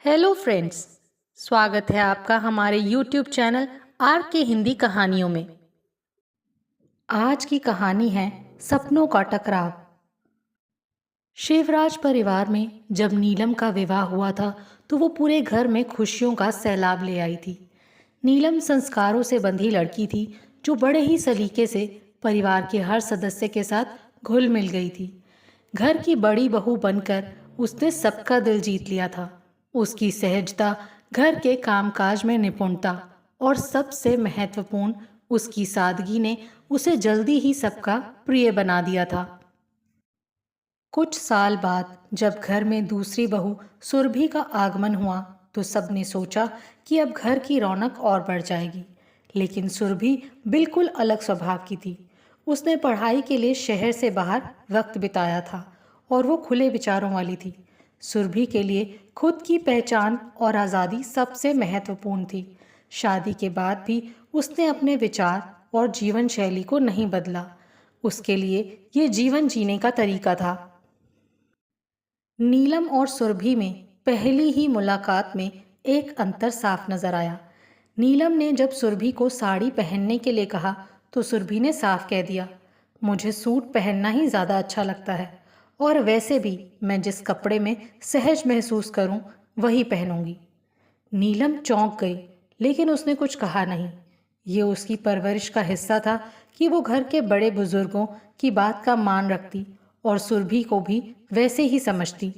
Hello friends. स्वागत है आपका हमारे यूट्यूब चैनल आर के हिंदी कहानियों में। आज की कहानी है सपनों का टकराव। शिवराज परिवार में जब नीलम का विवाह हुआ था तो वो पूरे घर में खुशियों का सैलाब ले आई थी। नीलम संस्कारों से बंधी लड़की थी जो बड़े ही सलीके से परिवार के हर सदस्य के साथ घुल मिल गई थी। घर की बड़ी बहू बनकर उसने सबका दिल जीत लिया था। उसकी सहजता, घर के कामकाज में निपुणता और सबसे महत्वपूर्ण उसकी सादगी ने उसे जल्दी ही सबका प्रिय बना दिया था। कुछ साल बाद जब घर में दूसरी बहू सुरभि का आगमन हुआ तो सबने सोचा कि अब घर की रौनक और बढ़ जाएगी। लेकिन सुरभि बिल्कुल अलग स्वभाव की थी। उसने पढ़ाई के लिए शहर से बाहर वक्त बिताया था और वो खुले विचारों वाली थी। सुरभि के लिए खुद की पहचान और आज़ादी सबसे महत्वपूर्ण थी। शादी के बाद भी उसने अपने विचार और जीवन शैली को नहीं बदला। उसके लिए ये जीवन जीने का तरीका था। नीलम और सुरभि में पहली ही मुलाकात में एक अंतर साफ नजर आया। नीलम ने जब सुरभि को साड़ी पहनने के लिए कहा तो सुरभि ने साफ कह दिया, मुझे सूट पहनना ही ज़्यादा अच्छा लगता है और वैसे भी मैं जिस कपड़े में सहज महसूस करूं वही पहनूंगी। नीलम चौंक गई लेकिन उसने कुछ कहा नहीं। ये उसकी परवरिश का हिस्सा था कि वो घर के बड़े बुजुर्गों की बात का मान रखती और सुरभि को भी वैसे ही समझती।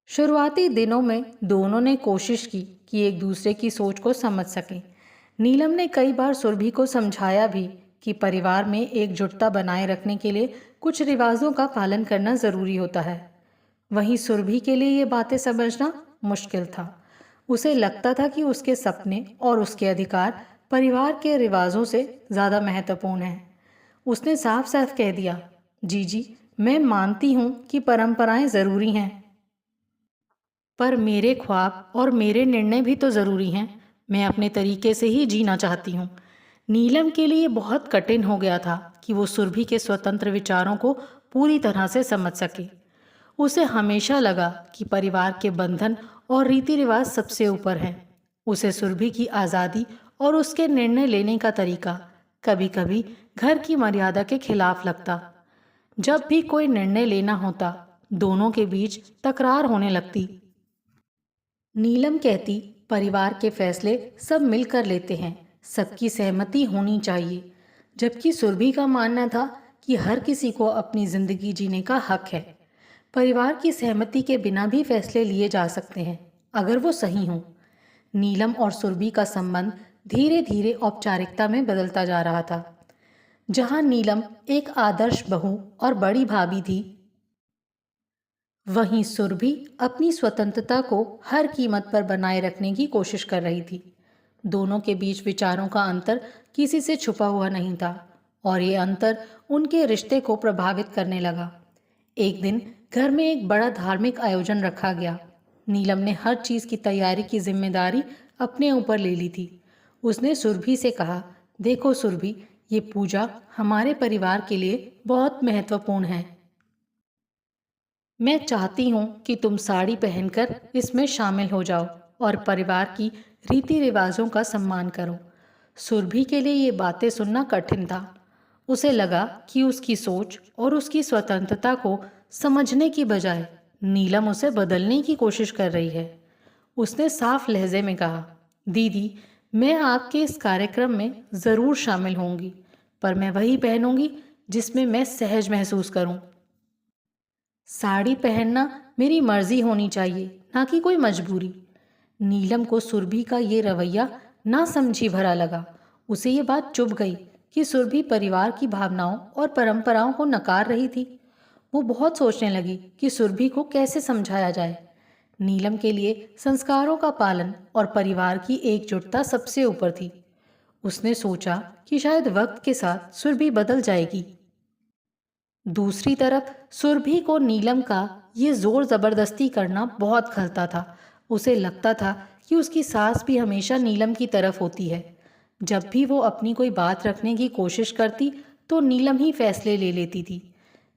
शुरुआती दिनों में दोनों ने कोशिश की कि एक दूसरे की सोच को समझ सकें। नीलम ने कई बार सुरभि को समझाया भी कि परिवार में एकजुटता बनाए रखने के लिए कुछ रिवाजों का पालन करना ज़रूरी होता है। वहीं सुरभि के लिए ये बातें समझना मुश्किल था। उसे लगता था कि उसके सपने और उसके अधिकार परिवार के रिवाजों से ज़्यादा महत्वपूर्ण हैं। उसने साफ साफ कह दिया, जी जी, मैं मानती हूँ कि परंपराएं ज़रूरी हैं, पर मेरे ख्वाब और मेरे निर्णय भी तो ज़रूरी हैं। मैं अपने तरीके से ही जीना चाहती हूँ। नीलम के लिए बहुत कठिन हो गया था कि वो सुरभि के स्वतंत्र विचारों को पूरी तरह से समझ सके। उसे हमेशा लगा कि परिवार के बंधन और रीति रिवाज सबसे ऊपर हैं। उसे सुरभि की आज़ादी और उसके निर्णय लेने का तरीका कभी कभी घर की मर्यादा के खिलाफ लगता। जब भी कोई निर्णय लेना होता दोनों के बीच तकरार होने लगती। नीलम कहती, परिवार के फैसले सब मिलकर लेते हैं, सबकी सहमति होनी चाहिए। जबकि सुरभि का मानना था कि हर किसी को अपनी जिंदगी जीने का हक है। परिवार की सहमति के बिना भी फैसले लिए जा सकते हैं अगर वो सही हों। नीलम और सुरभि का संबंध धीरे धीरे औपचारिकता में बदलता जा रहा था। जहां नीलम एक आदर्श बहू और बड़ी भाभी थी, वहीं सुरभि अपनी स्वतंत्रता को हर कीमत पर बनाए रखने की कोशिश कर रही थी। दोनों के बीच विचारों का अंतर किसी से छुपा हुआ नहीं था और ये अंतर उनके रिश्ते को प्रभावित करने लगा। एक दिन घर में एक बड़ा धार्मिक आयोजन रखा गया। नीलम ने हर चीज की तैयारी की जिम्मेदारी अपने ऊपर ले ली थी। उसने सुरभि से कहा, देखो सुरभि, ये पूजा हमारे परिवार के लिए बहुत महत्वपूर्ण है। मैं चाहती हूँ कि तुम साड़ी पहनकर इसमें शामिल हो जाओ और परिवार की रीति रिवाजों का सम्मान करो। सुरभि के लिए ये बातें सुनना कठिन था। उसे लगा कि उसकी सोच और उसकी स्वतंत्रता को समझने की बजाय नीलम उसे बदलने की कोशिश कर रही है। उसने साफ लहजे में कहा, दीदी, मैं आपके इस कार्यक्रम में ज़रूर शामिल होंगी, पर मैं वही पहनूंगी जिसमें मैं सहज महसूस करूं। साड़ी पहनना मेरी मर्जी होनी चाहिए, ना कि कोई मजबूरी। नीलम को सुरभि का ये रवैया ना समझी भरा लगा। उसे ये बात चुभ गई कि सुरभि परिवार की भावनाओं और परंपराओं को नकार रही थी। वो बहुत सोचने लगी कि सुरभि को कैसे समझाया जाए। नीलम के लिए संस्कारों का पालन और परिवार की एकजुटता सबसे ऊपर थी। उसने सोचा कि शायद वक्त के साथ सुरभि बदल जाएगी। दूसरी तरफ सुरभि को नीलम का ये जोर जबरदस्ती करना बहुत खलता था। उसे लगता था कि उसकी सास भी हमेशा नीलम की तरफ होती है। जब भी वो अपनी कोई बात रखने की कोशिश करती तो नीलम ही फैसले ले लेती थी।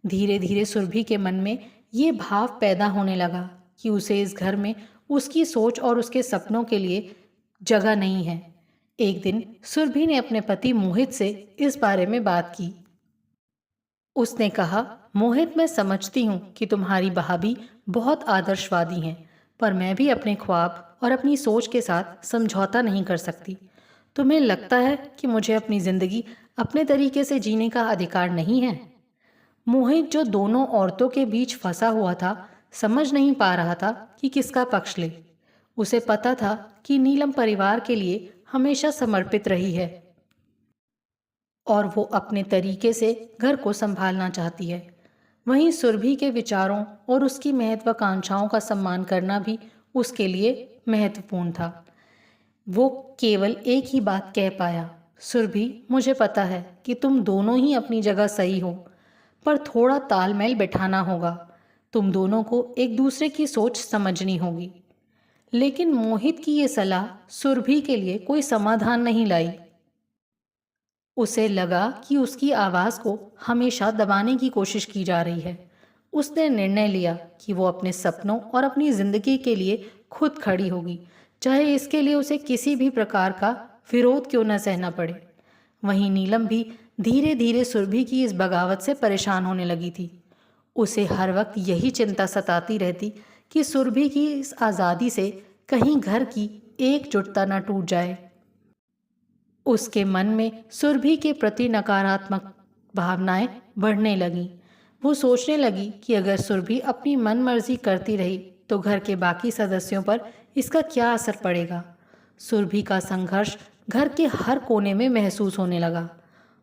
धीरे धीरे सुरभि के मन में ये भाव पैदा होने लगा कि उसे इस घर में उसकी सोच और उसके सपनों के लिए जगह नहीं है। एक दिन सुरभि ने अपने पति मोहित से इस बारे में बात की। उसने कहा, मोहित, मैं समझती हूँ कि तुम्हारी भाभी बहुत आदर्शवादी हैं, पर मैं भी अपने ख्वाब और अपनी सोच के साथ समझौता नहीं कर सकती। तुम्हें लगता है कि मुझे अपनी जिंदगी अपने तरीके से जीने का अधिकार नहीं है? मोहित, जो दोनों औरतों के बीच फंसा हुआ था, समझ नहीं पा रहा था कि किसका पक्ष ले। उसे पता था कि नीलम परिवार के लिए हमेशा समर्पित रही है और वो अपने तरीके से घर को संभालना चाहती है। वहीं सुरभि के विचारों और उसकी महत्वाकांक्षाओं का सम्मान करना भी उसके लिए महत्वपूर्ण था। वो केवल एक ही बात कह पाया, सुरभि, मुझे पता है कि तुम दोनों ही अपनी जगह सही हो, पर थोड़ा तालमेल बैठाना होगा। तुम दोनों को एक दूसरे की सोच समझनी होगी। लेकिन मोहित की ये सलाह सुरभि के लिए कोई समाधान नहीं लाई। उसे लगा कि उसकी आवाज़ को हमेशा दबाने की कोशिश की जा रही है। उसने निर्णय लिया कि वो अपने सपनों और अपनी ज़िंदगी के लिए खुद खड़ी होगी, चाहे इसके लिए उसे किसी भी प्रकार का विरोध क्यों न सहना पड़े। वहीं नीलम भी धीरे धीरे सुरभि की इस बगावत से परेशान होने लगी थी। उसे हर वक्त यही चिंता सताती रहती कि सुरभि की इस आज़ादी से कहीं घर की एकजुटता न टूट जाए। उसके मन में सुरभि के प्रति नकारात्मक भावनाएं बढ़ने लगीं। वो सोचने लगी कि अगर सुरभि अपनी मनमर्जी करती रही तो घर के बाकी सदस्यों पर इसका क्या असर पड़ेगा। सुरभि का संघर्ष घर के हर कोने में महसूस होने लगा।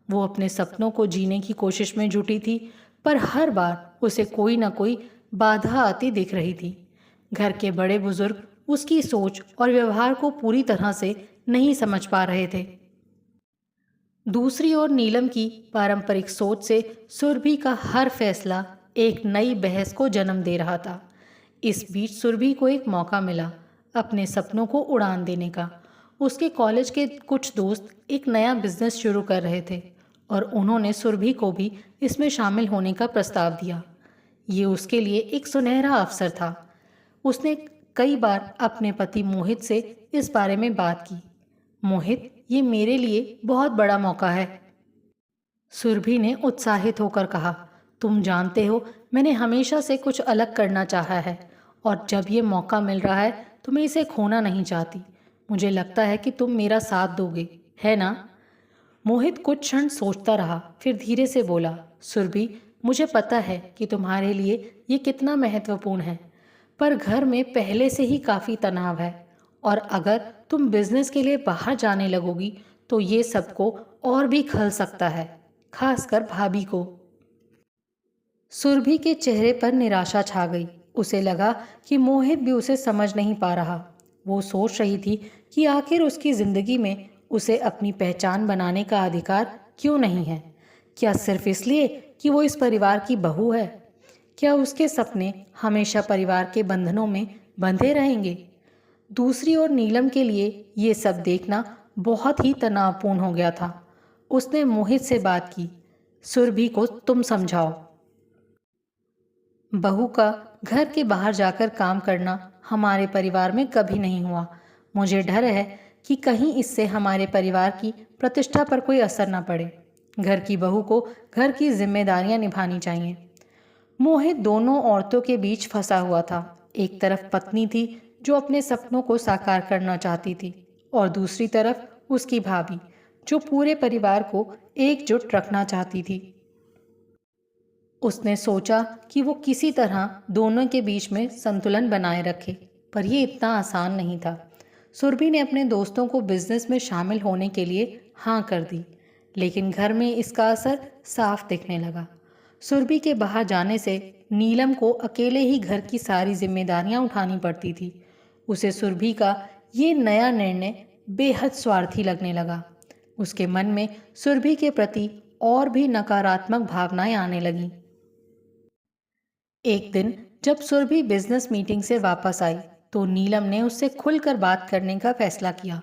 वो अपने सपनों को जीने की कोशिश में जुटी थी, पर हर बार उसे कोई ना कोई बाधा आती दिख रही थी। घर के बड़े बुजुर्ग उसकी सोच और व्यवहार को पूरी तरह से नहीं समझ पा रहे थे। दूसरी ओर नीलम की पारंपरिक सोच से सुरभि का हर फैसला एक नई बहस को जन्म दे रहा था। इस बीच सुरभि को एक मौका मिला अपने सपनों को उड़ान देने का। उसके कॉलेज के कुछ दोस्त एक नया बिजनेस शुरू कर रहे थे और उन्होंने सुरभि को भी इसमें शामिल होने का प्रस्ताव दिया। ये उसके लिए एक सुनहरा अवसर था। उसने कई बार अपने पति मोहित से इस बारे में बात की। मोहित, ये मेरे लिए बहुत बड़ा मौका है, सुरभि ने उत्साहित होकर कहा। तुम जानते हो, मैंने हमेशा से कुछ अलग करना चाहा है और जब ये मौका मिल रहा है तो मैं इसे खोना नहीं चाहती। मुझे लगता है कि तुम मेरा साथ दोगे, है ना? मोहित कुछ क्षण सोचता रहा, फिर धीरे से बोला, सुरभि, मुझे पता है कि तुम्हारे लिए ये कितना महत्वपूर्ण है, पर घर में पहले से ही काफ़ी तनाव है और अगर तुम बिजनेस के लिए बाहर जाने लगोगी तो ये सबको और भी खल सकता है, खासकर भाभी को। सुरभि के चेहरे पर निराशा छा गई। उसे लगा कि मोहित भी उसे समझ नहीं पा रहा। वो सोच रही थी कि आखिर उसकी जिंदगी में उसे अपनी पहचान बनाने का अधिकार क्यों नहीं है। क्या सिर्फ इसलिए कि वो इस परिवार की बहू है? क्या उसके सपने हमेशा परिवार के बंधनों में बंधे रहेंगे? दूसरी ओर नीलम के लिए ये सब देखना बहुत ही तनावपूर्ण हो गया था। उसने मोहित से बात की, सुरभि को तुम समझाओ। बहू का घर के बाहर जाकर काम करना हमारे परिवार में कभी नहीं हुआ। मुझे डर है कि कहीं इससे हमारे परिवार की प्रतिष्ठा पर कोई असर न पड़े। घर की बहू को घर की जिम्मेदारियां निभानी चाहिए। मोहित दोनों औरतों के बीच फंसा हुआ था। एक तरफ पत्नी थी जो अपने सपनों को साकार करना चाहती थी और दूसरी तरफ उसकी भाभी जो पूरे परिवार को एकजुट रखना चाहती थी। उसने सोचा कि वो किसी तरह दोनों के बीच में संतुलन बनाए रखे, पर यह इतना आसान नहीं था। सुरभि ने अपने दोस्तों को बिजनेस में शामिल होने के लिए हाँ कर दी, लेकिन घर में इसका असर साफ दिखने लगा। सुरभि के बाहर जाने से नीलम को अकेले ही घर की सारी जिम्मेदारियां उठानी पड़ती थी। उसे सुरभि का ये नया निर्णय बेहद स्वार्थी लगने लगा। उसके मन में सुरभि के प्रति और भी नकारात्मक भावनाएं आने लगीं। एक दिन जब सुरभि बिजनेस मीटिंग से वापस आई तो नीलम ने उससे खुलकर बात करने का फैसला किया।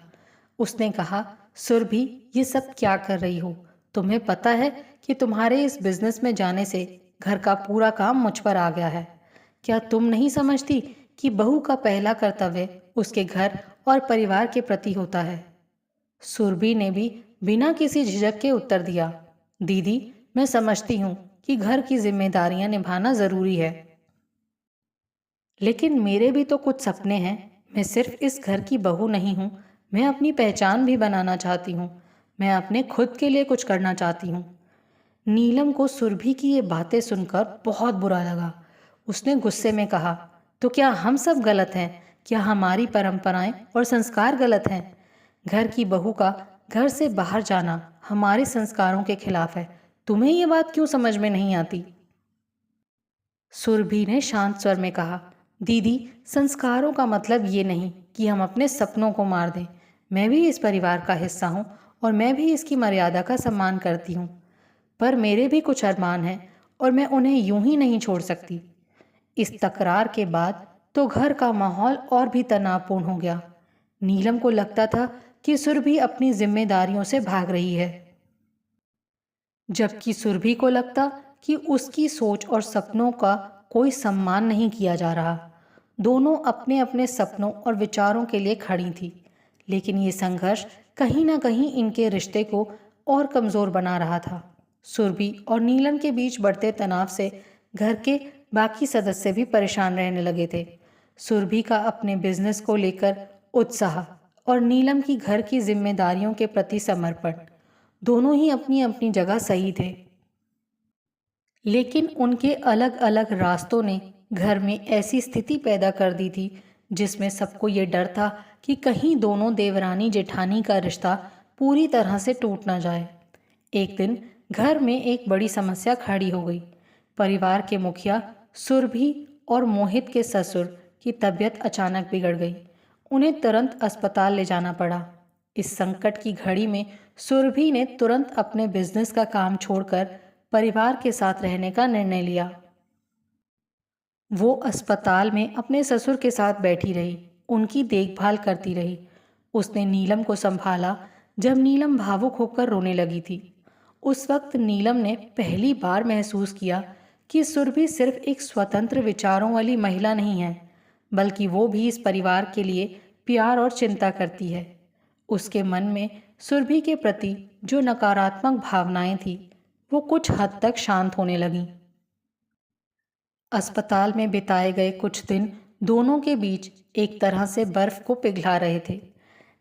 उसने कहा, सुरभि, ये सब क्या कर रही हो? तुम्हें पता है कि तुम्हारे इस बिजनेस में जाने से घर का पूरा काम मुझ पर आ गया है। क्या तुम नहीं समझती कि बहू का पहला कर्तव्य उसके घर और परिवार के प्रति होता है। सुरभि ने भी बिना किसी झिझक के उत्तर दिया, दीदी, मैं समझती हूँ कि घर की जिम्मेदारियां निभाना जरूरी है, लेकिन मेरे भी तो कुछ सपने हैं। मैं सिर्फ इस घर की बहू नहीं हूँ, मैं अपनी पहचान भी बनाना चाहती हूँ। मैं अपने खुद के लिए कुछ करना चाहती हूँ। नीलम को सुरभि की ये बातें सुनकर बहुत बुरा लगा। उसने गुस्से में कहा, तो क्या हम सब गलत हैं? क्या हमारी परंपराएं और संस्कार गलत हैं? घर की बहू का घर से बाहर जाना हमारे संस्कारों के खिलाफ है। तुम्हें ये बात क्यों समझ में नहीं आती? सुरभि ने शांत स्वर में कहा, दीदी, संस्कारों का मतलब ये नहीं कि हम अपने सपनों को मार दें। मैं भी इस परिवार का हिस्सा हूँ और मैं भी इसकी मर्यादा का सम्मान करती हूँ, पर मेरे भी कुछ अरमान हैं और मैं उन्हें यूं ही नहीं छोड़ सकती। इस तकरार के बाद तो घर का माहौल और भी तनावपूर्ण हो गया। नीलम को लगता था कि सुरभि अपनी जिम्मेदारियों से भाग रही है, जबकि सुरभि को लगता कि उसकी सोच और सपनों का कोई सम्मान नहीं किया जा रहा। दोनों अपने अपने सपनों और विचारों के लिए खड़ी थी, लेकिन ये संघर्ष कहीं ना कहीं इनके रिश्ते को और कमज़ोर बना रहा था। सुरभि और नीलम के बीच बढ़ते तनाव से घर के बाकी सदस्य भी परेशान रहने लगे थे। सुरभि का अपने बिजनेस को लेकर उत्साह और नीलम की घर की जिम्मेदारियों के प्रति समर्पण, दोनों ही अपनी अपनी जगह सही थे, लेकिन उनके अलग अलग रास्तों ने घर में ऐसी स्थिति पैदा कर दी थी जिसमें सबको ये डर था कि कहीं दोनों देवरानी जेठानी का रिश्ता पूरी तरह से टूट ना जाए। एक दिन घर में एक बड़ी समस्या खड़ी हो गई। परिवार के मुखिया सुरभि और मोहित के ससुर की तबीयत अचानक बिगड़ गई। उन्हें तुरंत अस्पताल ले जाना पड़ा। इस संकट की घड़ी में सुरभि ने तुरंत अपने बिजनेस का काम छोड़कर परिवार के साथ रहने का निर्णय लिया। वो अस्पताल में अपने ससुर के साथ बैठी रही, उनकी देखभाल करती रही। उसने नीलम को संभाला जब नीलम भावुक होकर रोने लगी थी। उस वक्त नीलम ने पहली बार महसूस किया कि सुरभि सिर्फ एक स्वतंत्र विचारों वाली महिला नहीं है, बल्कि वो भी इस परिवार के लिए प्यार और चिंता करती है। उसके मन में सुरभि के प्रति जो नकारात्मक भावनाएं थी, वो कुछ हद तक शांत होने लगीं। अस्पताल में बिताए गए कुछ दिन दोनों के बीच एक तरह से बर्फ को पिघला रहे थे।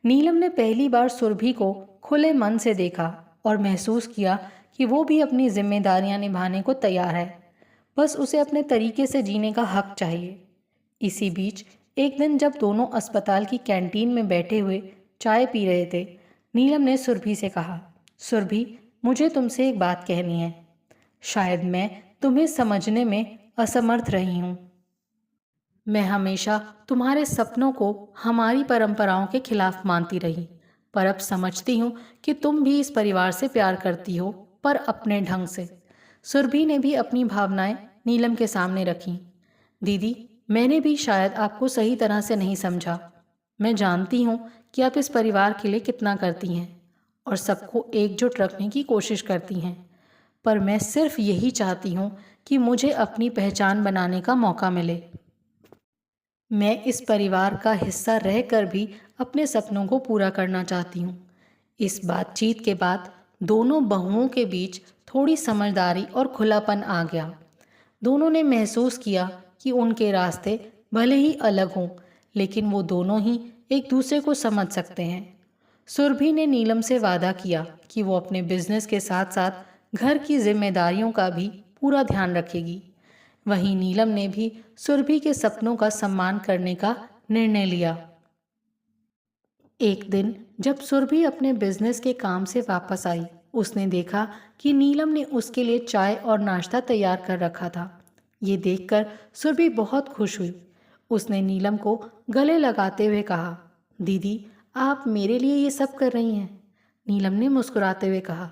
नीलम ने पहली बार सुरभि को खुले मन से देखा और महसूस किया कि वो भी अपनी जिम्मेदारियां निभाने को तैयार है, बस उसे अपने तरीके से जीने का हक चाहिए। इसी बीच एक दिन जब दोनों अस्पताल की कैंटीन में बैठे हुए चाय पी रहे थे, नीलम ने सुरभि से कहा, सुरभि, मुझे तुमसे एक बात कहनी है। शायद मैं तुम्हें समझने में असमर्थ रही हूँ। मैं हमेशा तुम्हारे सपनों को हमारी परंपराओं के खिलाफ मानती रही, पर अब समझती हूँ कि तुम भी इस परिवार से प्यार करती हो, पर अपने ढंग से। सुरभि ने भी अपनी भावनाएं नीलम के सामने रखीं। दीदी, मैंने भी शायद आपको सही तरह से नहीं समझा। मैं जानती हूँ कि आप इस परिवार के लिए कितना करती हैं और सबको एकजुट रखने की कोशिश करती हैं, पर मैं सिर्फ यही चाहती हूँ कि मुझे अपनी पहचान बनाने का मौका मिले। मैं इस परिवार का हिस्सा रहकर भी अपने सपनों को पूरा करना चाहती हूँ। इस बातचीत के बाद दोनों बहुओं के बीच थोड़ी समझदारी और खुलापन आ गया। दोनों ने महसूस किया कि उनके रास्ते भले ही अलग हों, लेकिन वो दोनों ही एक दूसरे को समझ सकते हैं। सुरभि ने नीलम से वादा किया कि वो अपने बिजनेस के साथ साथ घर की जिम्मेदारियों का भी पूरा ध्यान रखेगी। वहीं नीलम ने भी सुरभि के सपनों का सम्मान करने का निर्णय लिया। एक दिन जब सुरभि अपने बिजनेस के काम से वापस आई, उसने देखा कि नीलम ने उसके लिए चाय और नाश्ता तैयार कर रखा था। ये देखकर सुरभि बहुत खुश हुई। उसने नीलम को गले लगाते हुए कहा, दीदी, आप मेरे लिए ये सब कर रही हैं। नीलम ने मुस्कुराते हुए कहा,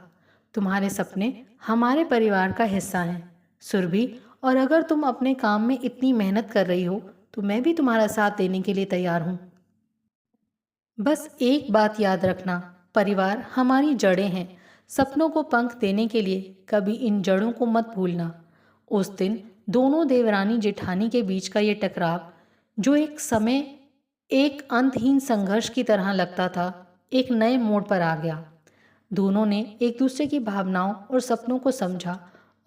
तुम्हारे सपने हमारे परिवार का हिस्सा हैं सुरभि, और अगर तुम अपने काम में इतनी मेहनत कर रही हो तो मैं भी तुम्हारा साथ देने के लिए तैयार हूँ। बस एक बात याद रखना, परिवार हमारी जड़ें हैं। सपनों को पंख देने के लिए कभी इन जड़ों को मत भूलना। उस दिन दोनों देवरानी जेठानी के बीच का ये टकराव जो एक समय एक अंतहीन संघर्ष की तरह लगता था, एक नए मोड़ पर आ गया। दोनों ने एक दूसरे की भावनाओं और सपनों को समझा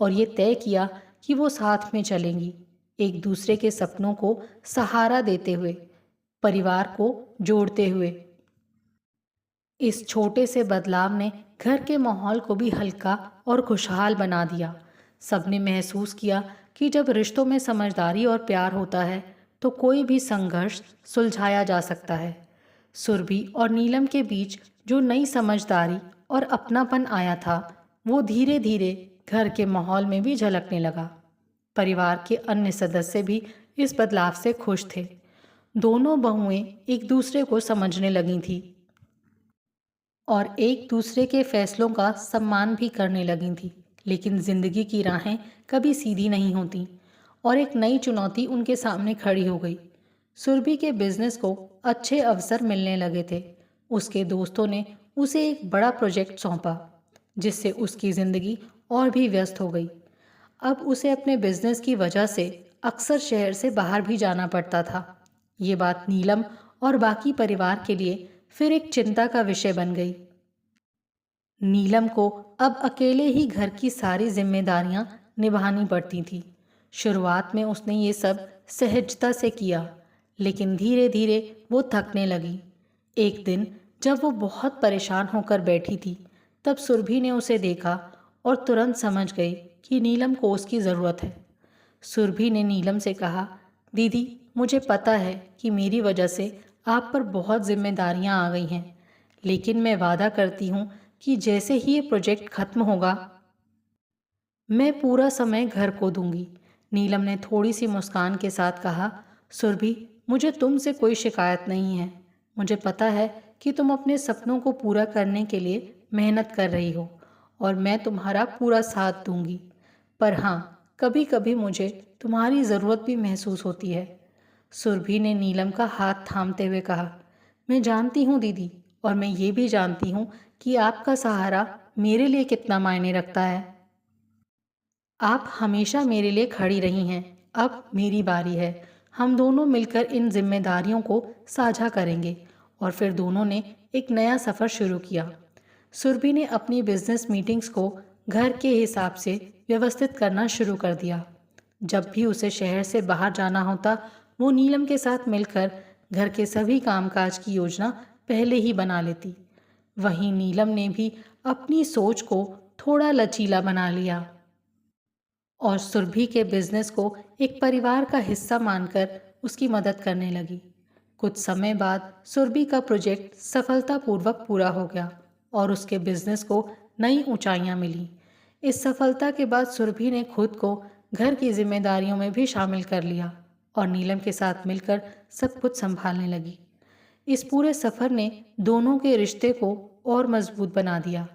और ये तय किया कि वो साथ में चलेंगी, एक दूसरे के सपनों को सहारा देते हुए, परिवार को जोड़ते हुए। इस छोटे से बदलाव ने घर के माहौल को भी हल्का और खुशहाल बना दिया। सबने महसूस किया कि जब रिश्तों में समझदारी और प्यार होता है तो कोई भी संघर्ष सुलझाया जा सकता है। सुरभि और नीलम के बीच जो नई समझदारी और अपनापन आया था, वो धीरे धीरे घर के माहौल में भी झलकने लगा। परिवार के अन्य सदस्य भी इस बदलाव से खुश थे। दोनों बहुएं एक दूसरे को समझने लगी थी और एक दूसरे के फैसलों का सम्मान भी करने लगी थी। लेकिन जिंदगी की राहें कभी सीधी नहीं होती और एक नई चुनौती उनके सामने खड़ी हो गई। सुरभि के बिजनेस को अच्छे अवसर मिलने लगे थे। उसके दोस्तों ने उसे एक बड़ा प्रोजेक्ट सौंपा, जिससे उसकी ज़िंदगी और भी व्यस्त हो गई। अब उसे अपने बिजनेस की वजह से अक्सर शहर से बाहर भी जाना पड़ता था। ये बात नीलम और बाकी परिवार के लिए फिर एक चिंता का विषय बन गई। नीलम को अब अकेले ही घर की सारी जिम्मेदारियां निभानी पड़ती थी। शुरुआत में उसने ये सब सहजता से किया, लेकिन धीरे धीरे वो थकने लगी। एक दिन जब वो बहुत परेशान होकर बैठी थी, तब सुरभि ने उसे देखा और तुरंत समझ गई कि नीलम को उसकी ज़रूरत है। सुरभि ने नीलम से कहा, दीदी, मुझे पता है कि मेरी वजह से आप पर बहुत जिम्मेदारियां आ गई हैं, लेकिन मैं वादा करती हूँ कि जैसे ही ये प्रोजेक्ट खत्म होगा, मैं पूरा समय घर को दूंगी। नीलम ने थोड़ी सी मुस्कान के साथ कहा, सुरभि, मुझे तुमसे कोई शिकायत नहीं है। मुझे पता है कि तुम अपने सपनों को पूरा करने के लिए मेहनत कर रही हो और मैं तुम्हारा पूरा साथ दूंगी। पर हाँ, कभी कभी मुझे तुम्हारी ज़रूरत भी महसूस होती है। सुरभि ने नीलम का हाथ थामते हुए कहा, मैं जानती हूँ दीदी, और मैं ये भी जानती हूँ कि आपका सहारा मेरे लिए कितना मायने रखता है। आप हमेशा मेरे लिए खड़ी रही हैं। अब मेरी बारी है। हम दोनों मिलकर इन जिम्मेदारियों को साझा करेंगे। और फिर दोनों ने एक नया सफ़र शुरू किया। सुरभि ने अपनी बिजनेस मीटिंग्स को घर के हिसाब से व्यवस्थित करना शुरू कर दिया। जब भी उसे शहर से बाहर जाना होता, वो नीलम के साथ मिलकर घर के सभी कामकाज की योजना पहले ही बना लेती। वहीं नीलम ने भी अपनी सोच को थोड़ा लचीला बना लिया और सुरभि के बिजनेस को एक परिवार का हिस्सा मानकर उसकी मदद करने लगी। कुछ समय बाद सुरभि का प्रोजेक्ट सफलतापूर्वक पूरा हो गया और उसके बिजनेस को नई ऊंचाइयां मिली। इस सफलता के बाद सुरभि ने खुद को घर की जिम्मेदारियों में भी शामिल कर लिया और नीलम के साथ मिलकर सब कुछ संभालने लगी। इस पूरे सफ़र ने दोनों के रिश्ते को और मजबूत बना दिया।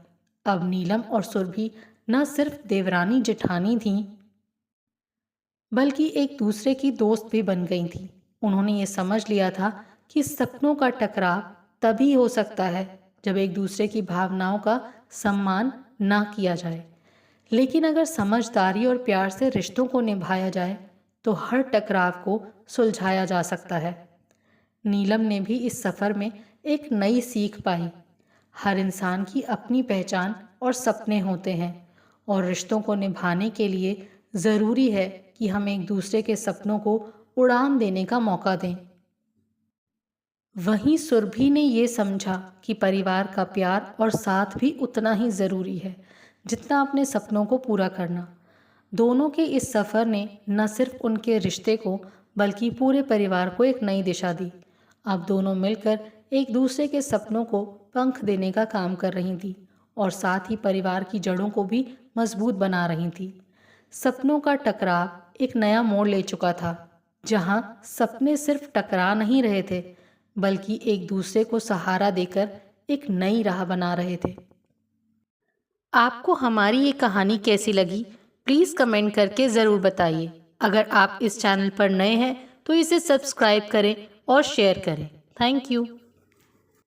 अब नीलम और सुरभि न सिर्फ देवरानी जेठानी थीं, बल्कि एक दूसरे की दोस्त भी बन गई थीं। उन्होंने ये समझ लिया था कि सपनों का टकराव तभी हो सकता है जब एक दूसरे की भावनाओं का सम्मान ना किया जाए। लेकिन अगर समझदारी और प्यार से रिश्तों को निभाया जाए तो हर टकराव को सुलझाया जा सकता है। नीलम ने भी इस सफ़र में एक नई सीख पाई। हर इंसान की अपनी पहचान और सपने होते हैं और रिश्तों को निभाने के लिए ज़रूरी है कि हम एक दूसरे के सपनों को उड़ान देने का मौका दें। वहीं सुरभि ने ये समझा कि परिवार का प्यार और साथ भी उतना ही ज़रूरी है जितना अपने सपनों को पूरा करना। दोनों के इस सफ़र ने न सिर्फ उनके रिश्ते को बल्कि पूरे परिवार को एक नई दिशा दी। अब दोनों मिलकर एक दूसरे के सपनों को पंख देने का काम कर रही थी और साथ ही परिवार की जड़ों को भी मजबूत बना रही थी। सपनों का टकराव एक नया मोड़ ले चुका था, जहां सपने सिर्फ टकरा नहीं रहे थे बल्कि एक दूसरे को सहारा देकर एक नई राह बना रहे थे। आपको हमारी ये कहानी कैसी लगी, प्लीज़ कमेंट करके ज़रूर बताइए। अगर आप इस चैनल पर नए हैं तो इसे सब्सक्राइब करें और शेयर करें। Thank you.